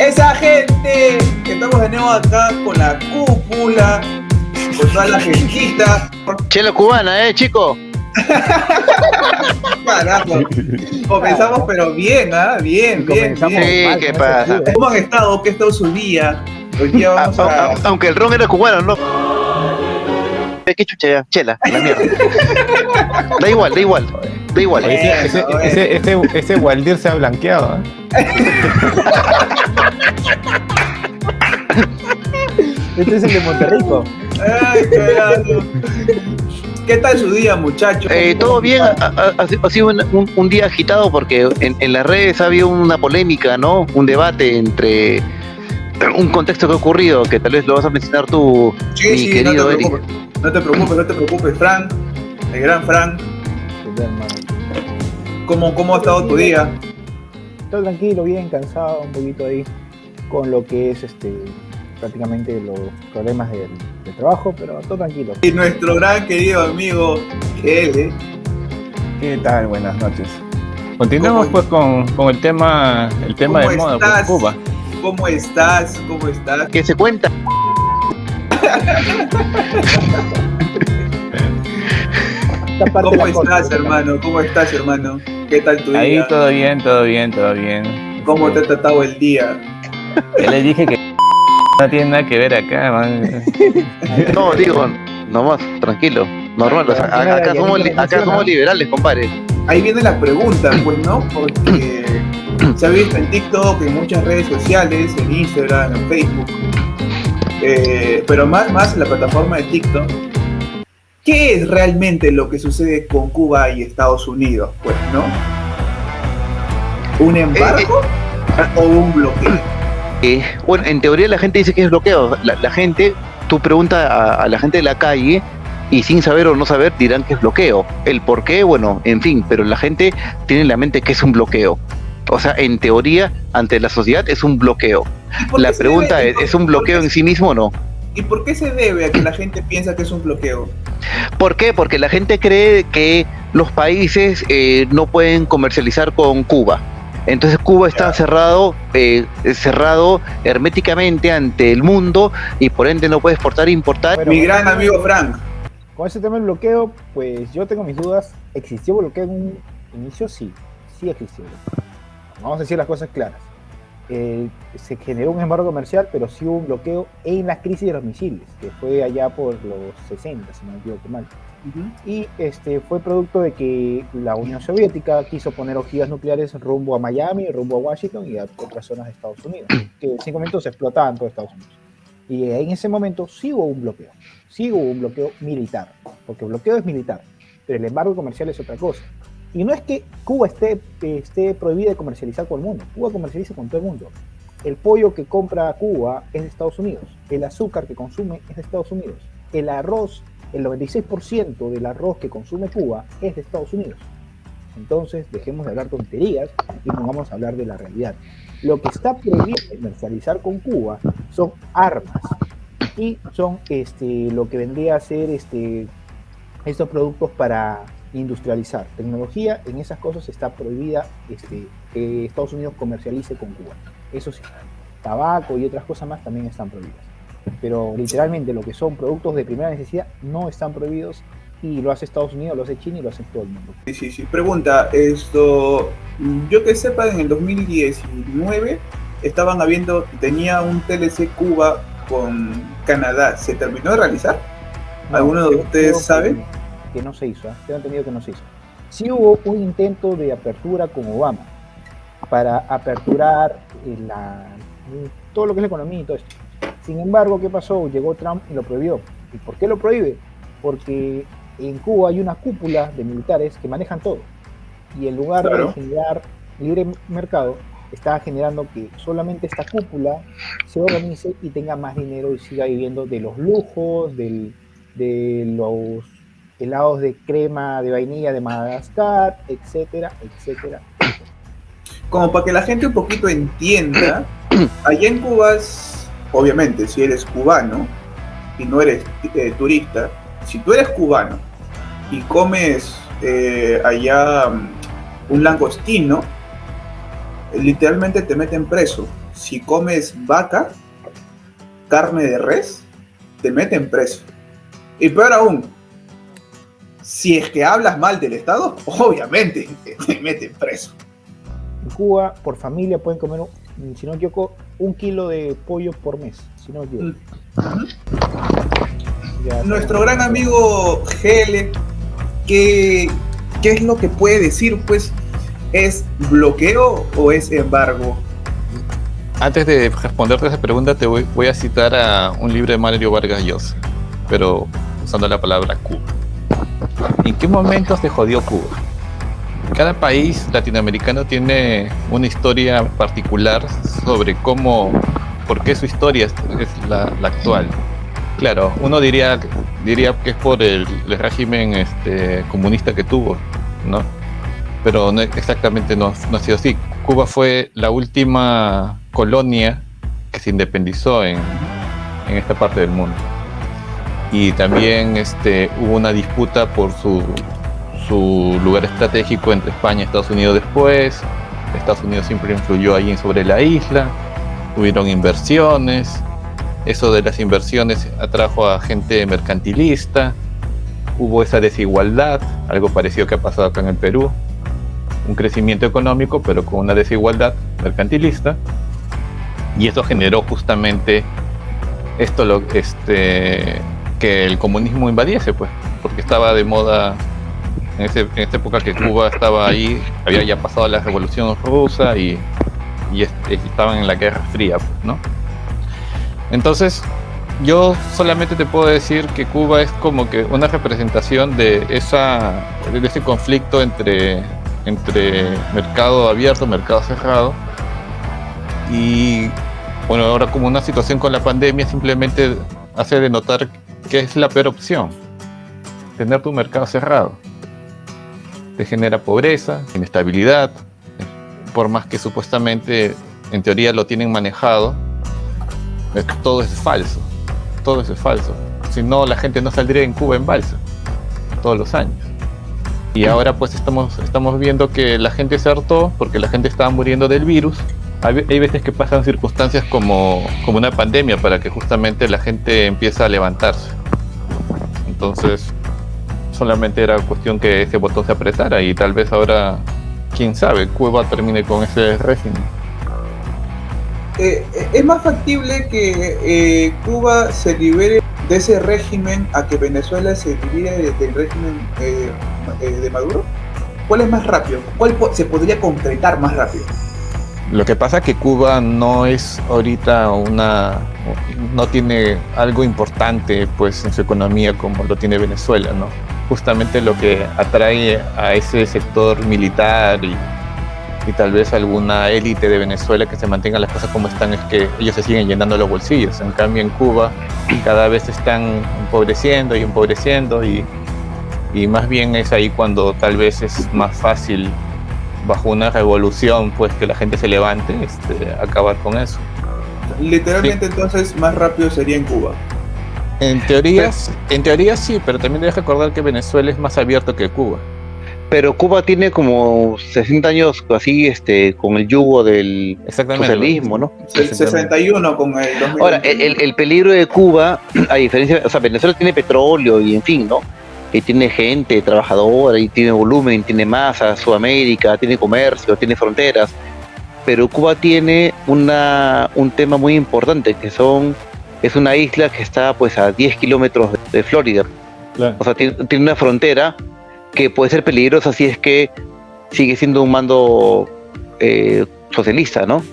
Esa gente que estamos de nuevo acá con la cúpula, con toda la gentita. Chela cubana, chico. Carajo. Comenzamos pero bien, ¿ah? Bien. Sí, ¿qué pasa? ¿Cómo han estado? ¿Qué ha estado su día? Hoy día vamos a... Aunque el ron era cubano, ¿no? ¿Qué chucha ya? Chela, la mierda. Da igual. Ese Waldir se ha blanqueado, ¿eh? Este es el de Monterrico. Ay, carajo. ¿Qué tal su día, muchachos? Todo bien, ha sido un día agitado porque en las redes ha habido una polémica, ¿no? Un debate entre un contexto que ha ocurrido, que tal vez lo vas a mencionar tú, mi querido Eric. No te preocupes, Frank, el gran Frank. ¿Cómo ha estado tu día? Todo tranquilo, bien, cansado, un poquito ahí con lo que es prácticamente los problemas del trabajo, pero todo tranquilo. Y nuestro gran querido amigo, él, ¿Qué tal? Buenas noches. Continuamos pues con el tema de moda, pues, Cuba. ¿Cómo estás? ¿Qué se cuenta? ¿Cómo estás, hermano? ¿Qué tal tu día? Ahí todo bien. ¿Cómo te ha tratado el día? Ya le dije que no tiene nada que ver acá, man. No, digo, nomás, tranquilo, normal. O sea, acá somos liberales, compadre. Ahí viene la pregunta, pues, ¿no? Porque se ha visto en TikTok, en muchas redes sociales, en Instagram, en Facebook, pero más en la plataforma de TikTok. ¿Qué es realmente lo que sucede con Cuba y Estados Unidos, pues, no? ¿Un embargo o un bloqueo? Bueno, en teoría la gente dice que es bloqueo. La gente, tú preguntas a la gente de la calle y sin saber o no saber dirán que es bloqueo. El por qué, bueno, en fin, pero la gente tiene en la mente que es un bloqueo. O sea, en teoría, ante la sociedad es un bloqueo. La pregunta ¿es un bloqueo en sí mismo o no? ¿Y por qué se debe a que la gente piensa que es un bloqueo? ¿Por qué? Porque la gente cree que los países no pueden comercializar con Cuba. Entonces Cuba está cerrado herméticamente ante el mundo y por ende no puede exportar e importar. Bueno, mi gran amigo Frank. Con ese tema del bloqueo, pues yo tengo mis dudas. ¿Existió bloqueo en un inicio? Sí existió. Vamos a decir las cosas claras. Se generó un embargo comercial, pero sí hubo un bloqueo en la crisis de los misiles, que fue allá por los 60, si no me equivoco mal. Y fue producto de que la Unión Soviética quiso poner ojivas nucleares rumbo a Miami, rumbo a Washington y a otras zonas de Estados Unidos, que en ese momento se explotaban todo Estados Unidos. Y en ese momento sí hubo un bloqueo militar, porque el bloqueo es militar, pero el embargo comercial es otra cosa. Y no es que Cuba esté prohibida de comercializar con el mundo. Cuba comercializa con todo el mundo. El pollo que compra Cuba es de Estados Unidos. El azúcar que consume es de Estados Unidos. El arroz, el 96% del arroz que consume Cuba es de Estados Unidos. Entonces, dejemos de hablar tonterías y pongamos a hablar de la realidad. Lo que está prohibido comercializar con Cuba son armas. Y son lo que vendría a ser estos productos para industrializar. Tecnología, en esas cosas está prohibida que Estados Unidos comercialice con Cuba. Eso sí, tabaco y otras cosas más también están prohibidas. Pero literalmente lo que son productos de primera necesidad no están prohibidos y lo hace Estados Unidos, lo hace China y lo hace todo el mundo. Sí. Pregunta, yo que sepa, en el 2019 tenía un TLC Cuba con Canadá. ¿Se terminó de realizar? No, ¿Alguno de ustedes sabe? Que no se hizo, tengo entendido que no se hizo. Sí hubo un intento de apertura con Obama para aperturar todo lo que es la economía y todo esto. Sin embargo, ¿qué pasó? Llegó Trump y lo prohibió. ¿Y por qué lo prohíbe? Porque en Cuba hay una cúpula de militares que manejan todo. Y en lugar de generar libre mercado, está generando que solamente esta cúpula se organice y tenga más dinero y siga viviendo de los lujos, de los helados de crema de vainilla de Madagascar, etcétera. Como para que la gente un poquito entienda, allá en Cuba, obviamente, si eres cubano y no eres turista, si tú eres cubano y comes allá un langostino, literalmente te meten preso si comes vaca, carne de res, te meten preso. Y peor aún, si es que hablas mal del Estado, obviamente te meten preso. En Cuba, por familia, pueden comer, si no me equivoco, 1 kilo de pollo por mes, si no me equivoco. Nuestro gran amigo GL, ¿qué es lo que puede decir? Pues, ¿es bloqueo o es embargo? Antes de responderte esa pregunta, te voy a citar a un libro de Mario Vargas Llosa, pero usando la palabra Cuba. ¿En qué momento se jodió Cuba? Cada país latinoamericano tiene una historia particular sobre por qué su historia es la actual. Claro, uno diría que es por el régimen comunista que tuvo, ¿no? Pero exactamente no ha sido así. Cuba fue la última colonia que se independizó en esta parte del mundo. Y también hubo una disputa por su lugar estratégico entre España y Estados Unidos después. Estados Unidos siempre influyó allí sobre la isla. Hubieron inversiones. Eso de las inversiones atrajo a gente mercantilista. Hubo esa desigualdad, algo parecido que ha pasado acá en el Perú. Un crecimiento económico, pero con una desigualdad mercantilista. Y eso generó justamente que el comunismo invadiese, pues, porque estaba de moda en esta época que Cuba estaba ahí, había ya pasado la Revolución Rusa y estaban en la Guerra Fría, pues, ¿no? Entonces, yo solamente te puedo decir que Cuba es como que una representación de ese conflicto entre mercado abierto, mercado cerrado. Y bueno, ahora como una situación con la pandemia simplemente hace denotar que es la peor opción. Tener tu mercado cerrado te genera pobreza, inestabilidad, por más que supuestamente en teoría lo tienen manejado, todo es falso, si no la gente no saldría en Cuba en balsa todos los años. Y ahora pues estamos viendo que la gente se hartó porque la gente estaba muriendo del virus. Hay veces que pasan circunstancias como una pandemia para que justamente la gente empiece a levantarse. Entonces solamente era cuestión que ese botón se apretara y tal vez ahora, quién sabe, Cuba termine con ese régimen. Es más factible que Cuba se libere de ese régimen a que Venezuela se libere del régimen de Maduro. ¿Cuál es más rápido? ¿Cuál se podría concretar más rápido? Lo que pasa es que Cuba no es ahorita no tiene algo importante pues en su economía como lo tiene Venezuela, ¿no? Justamente lo que atrae a ese sector militar y tal vez alguna élite de Venezuela que se mantenga las cosas como están es que ellos se siguen llenando los bolsillos. En cambio en Cuba cada vez se están empobreciendo y más bien es ahí cuando tal vez es más fácil bajo una revolución pues que la gente se levante, acabar con eso. Literalmente sí. Entonces más rápido sería en Cuba. En teoría sí, pero también debes recordar que Venezuela es más abierto que Cuba. Pero Cuba tiene como 60 años así, con el yugo del socialismo, ¿no? 61 con el 2000. Ahora, el peligro de Cuba, a diferencia, o sea, Venezuela tiene petróleo y en fin, ¿no? Y tiene gente trabajadora y tiene volumen, tiene masa, Sudamérica, tiene comercio, tiene fronteras. Pero Cuba tiene un tema muy importante, que es una isla que está pues a 10 kilómetros de Florida. Claro. O sea, tiene una frontera que puede ser peligrosa si es que sigue siendo un mando socialista, ¿no?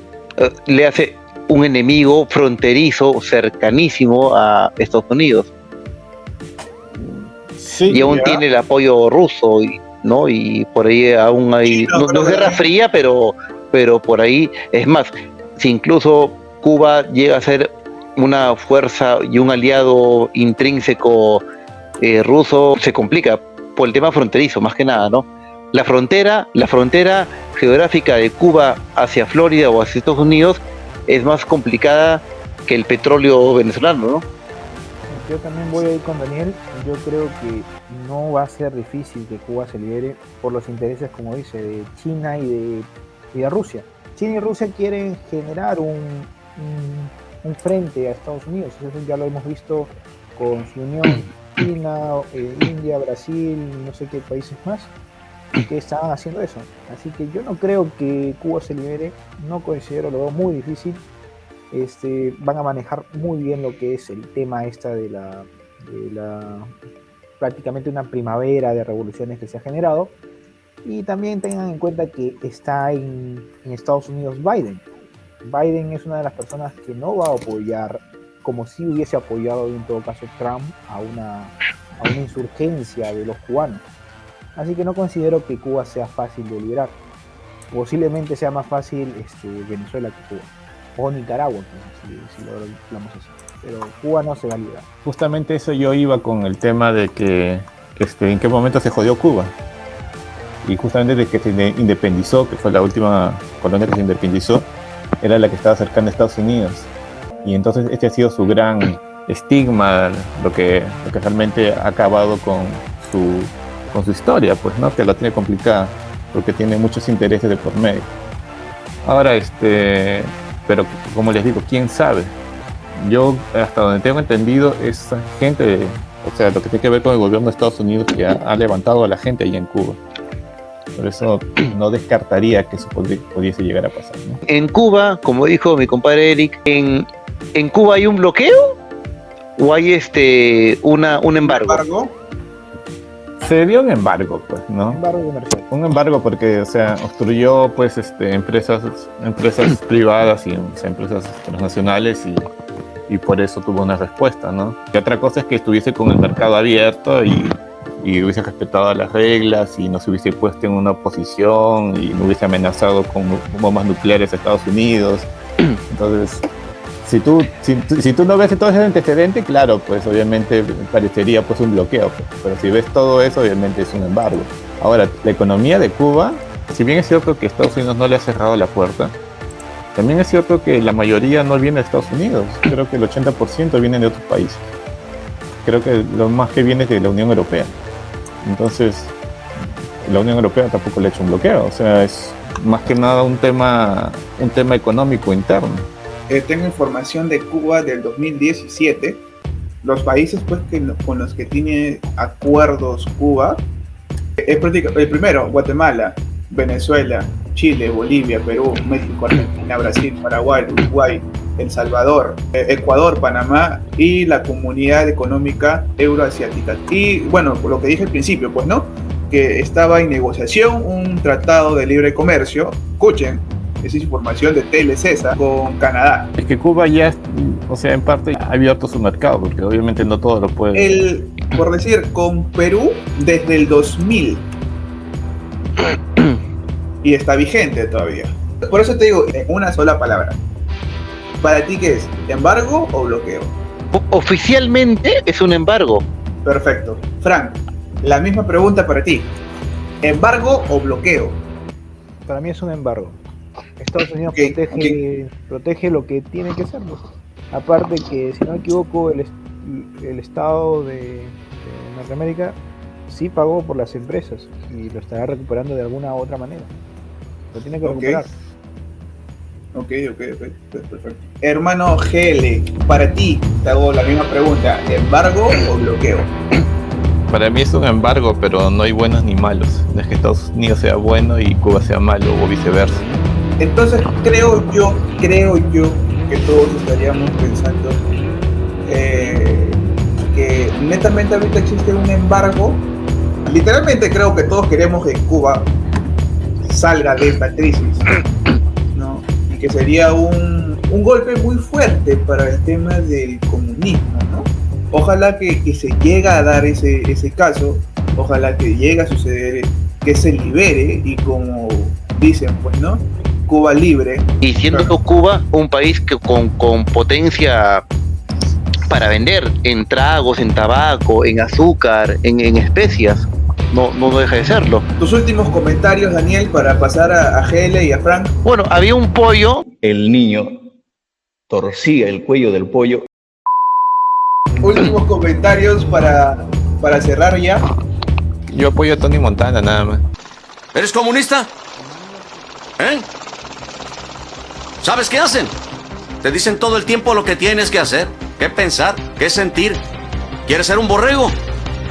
Le hace un enemigo fronterizo, cercanísimo a Estados Unidos. Sí, y aún tiene el apoyo ruso, ¿no? Y por ahí aún hay... No es guerra fría, pero por ahí... Es más, si incluso Cuba llega a ser una fuerza y un aliado intrínseco ruso, se complica por el tema fronterizo, más que nada, ¿no? La frontera geográfica de Cuba hacia Florida o hacia Estados Unidos es más complicada que el petróleo venezolano, ¿no? Yo también voy a ir con Daniel. Yo creo que no va a ser difícil que Cuba se libere por los intereses, como dice, de China y de Rusia. China y Rusia quieren generar un frente a Estados Unidos. Eso ya lo hemos visto con su unión China, India, Brasil, no sé qué países más, que están haciendo eso. Así que yo no creo que Cuba se libere, no considero, lo veo muy difícil. Van a manejar muy bien lo que es el tema de la prácticamente una primavera de revoluciones que se ha generado. Y también tengan en cuenta que está en Estados Unidos Biden. Biden es una de las personas que no va a apoyar, como si hubiese apoyado en todo caso Trump, a una insurgencia de los cubanos. Así que no considero que Cuba sea fácil de liberar. Posiblemente sea más fácil Venezuela que Cuba. O Nicaragua, si lo hablamos así. Pero Cuba no se va a liberar. Justamente eso yo iba con el tema de que en qué momento se jodió Cuba. Y justamente desde que se independizó, que fue la última colonia que se independizó, era la que estaba cercana a Estados Unidos. Y entonces este ha sido su gran estigma, lo que realmente ha acabado con su historia, pues, ¿no? Que la tiene complicada, porque tiene muchos intereses de por medio. Ahora, pero como les digo, ¿quién sabe? Yo, hasta donde tengo entendido, esa gente, o sea, lo que tiene que ver con el gobierno de Estados Unidos, que ha levantado a la gente ahí en Cuba. Por eso no descartaría que eso pudiese llegar a pasar, ¿no? En Cuba, como dijo mi compadre Eric, ¿en Cuba hay un bloqueo o hay un embargo? Se dio un embargo, pues, ¿no? Embargo comercial. Un embargo porque, o sea, obstruyó, pues, empresas privadas y empresas transnacionales y por eso tuvo una respuesta, ¿no? Y otra cosa es que estuviese con el mercado abierto y hubiese respetado las reglas y no se hubiese puesto en una posición y no hubiese amenazado con bombas nucleares a Estados Unidos. Entonces, si tú no ves todo ese antecedente, claro, pues obviamente parecería pues un bloqueo, pues. Pero si ves todo eso, obviamente es un embargo. Ahora, la economía de Cuba, si bien es cierto que Estados Unidos no le ha cerrado la puerta, también es cierto que la mayoría no viene de Estados Unidos. Creo que el 80% viene de otros países. Creo que lo más que viene es de la Unión Europea. Entonces, la Unión Europea tampoco le ha hecho un bloqueo. O sea, es más que nada un tema económico interno. Tengo información de Cuba del 2017. Los países pues, con los que tiene acuerdos Cuba, el primero, Guatemala, Venezuela, Chile, Bolivia, Perú, México, Argentina, Brasil, Paraguay, Uruguay, El Salvador, Ecuador, Panamá y la Comunidad Económica Euroasiática. Y bueno, por lo que dije al principio, pues no, que estaba en negociación un tratado de libre comercio, escuchen, esa es información de Telecesa, con Canadá. Es que Cuba ya, o sea, en parte ha abierto su mercado, porque obviamente no todo lo puede... Por decir, con Perú desde el 2000. Y está vigente todavía. Por eso te digo, en una sola palabra. ¿Para ti qué es? ¿Embargo o bloqueo? Oficialmente es un embargo. Perfecto. Frank, la misma pregunta para ti. ¿Embargo o bloqueo? Para mí es un embargo. Estados Unidos protege lo que tiene que ser. Aparte que, si no me equivoco, el Estado de Norteamérica sí pagó por las empresas y lo estará recuperando de alguna u otra manera. Lo tiene que recuperar. Ok, perfecto. Hermano GL, para ti te hago la misma pregunta, ¿embargo o bloqueo? Para mí es un embargo, pero no hay buenos ni malos. No es que Estados Unidos sea bueno y Cuba sea malo o viceversa. Entonces creo yo que todos estaríamos pensando que netamente ahorita existe un embargo. Literalmente creo que todos queremos que Cuba salga de esta crisis, ¿no? Y que sería un golpe muy fuerte para el tema del comunismo, ¿no? Ojalá que se llegue a dar ese caso, ojalá que llegue a suceder, que se libere y como dicen, pues, ¿no? Cuba libre. Y siendo Cuba un país que con potencia para vender en tragos, en tabaco, en azúcar, en especias, no deja de serlo. Tus últimos comentarios, Daniel, para pasar a GL y a Frank. Bueno, había un pollo. El niño torcía el cuello del pollo. Últimos comentarios para cerrar ya. Yo apoyo a Tony Montana nada más. ¿Eres comunista? ¿Eh? ¿Sabes qué hacen? Te dicen todo el tiempo lo que tienes que hacer, qué pensar, qué sentir. ¿Quieres ser un borrego?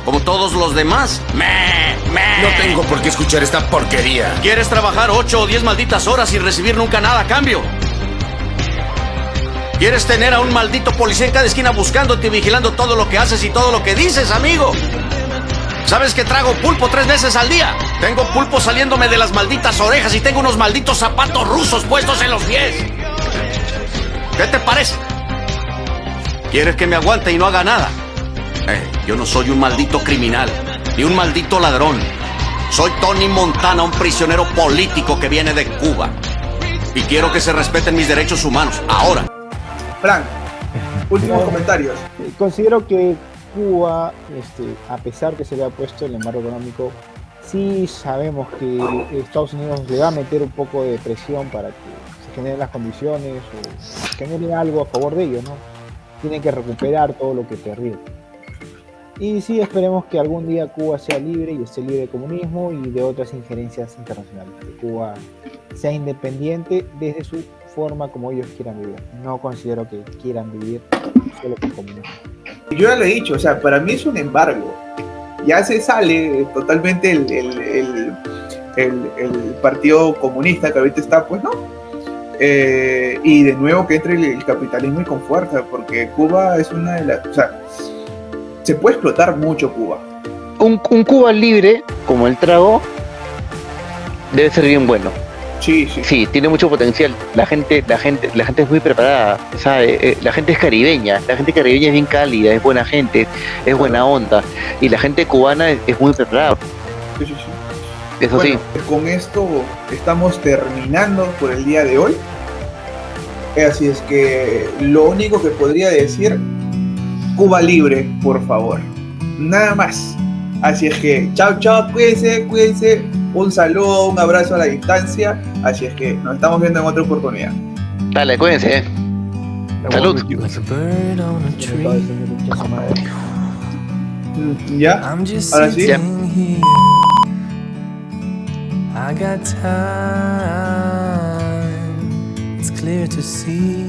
Como todos los demás. No tengo por qué escuchar esta porquería. ¿Quieres trabajar 8 o 10 malditas horas sin recibir nunca nada a cambio? ¿Quieres tener a un maldito policía en cada esquina buscándote y vigilando todo lo que haces y todo lo que dices, amigo? ¿Sabes que trago pulpo 3 veces al día? Tengo pulpo saliéndome de las malditas orejas y tengo unos malditos zapatos rusos puestos en los pies. ¿Qué te parece? ¿Quieres que me aguante y no haga nada? Yo no soy un maldito criminal, ni un maldito ladrón. Soy Tony Montana, un prisionero político que viene de Cuba. Y quiero que se respeten mis derechos humanos, ahora. Frank, últimos comentarios. Considero que Cuba, a pesar que se le ha puesto el embargo económico, sí sabemos que Estados Unidos le va a meter un poco de presión para que se generen las condiciones o genere algo a favor de ellos, ¿no? Tienen que recuperar todo lo que perdieron. Y sí, esperemos que algún día Cuba sea libre y esté libre de comunismo y de otras injerencias internacionales. Que Cuba sea independiente desde su forma como ellos quieran vivir. No considero que quieran vivir solo con comunismo. Yo ya lo he dicho, o sea, para mí es un embargo. Ya se sale totalmente el partido comunista que ahorita está, pues no. Y de nuevo que entre el capitalismo y con fuerza, porque Cuba es una de las... O sea, se puede explotar mucho Cuba. Un Cuba libre, como el trago, debe ser bien bueno. Sí. Sí, tiene mucho potencial. La gente es muy preparada. O sea, la gente es caribeña. La gente caribeña es bien cálida, es buena gente, es buena onda. Y la gente cubana es muy preparada. Sí. Eso bueno, sí. Con esto estamos terminando por el día de hoy. Así es que lo único que podría decir, Cuba libre, por favor. Nada más. Así es que, chao, cuídense. Un saludo, un abrazo a la distancia. Así es que nos estamos viendo en otra oportunidad. Dale, cuídense. Salud. ¿Ya? Ahora sí. Ya. I got time, it's clear to see.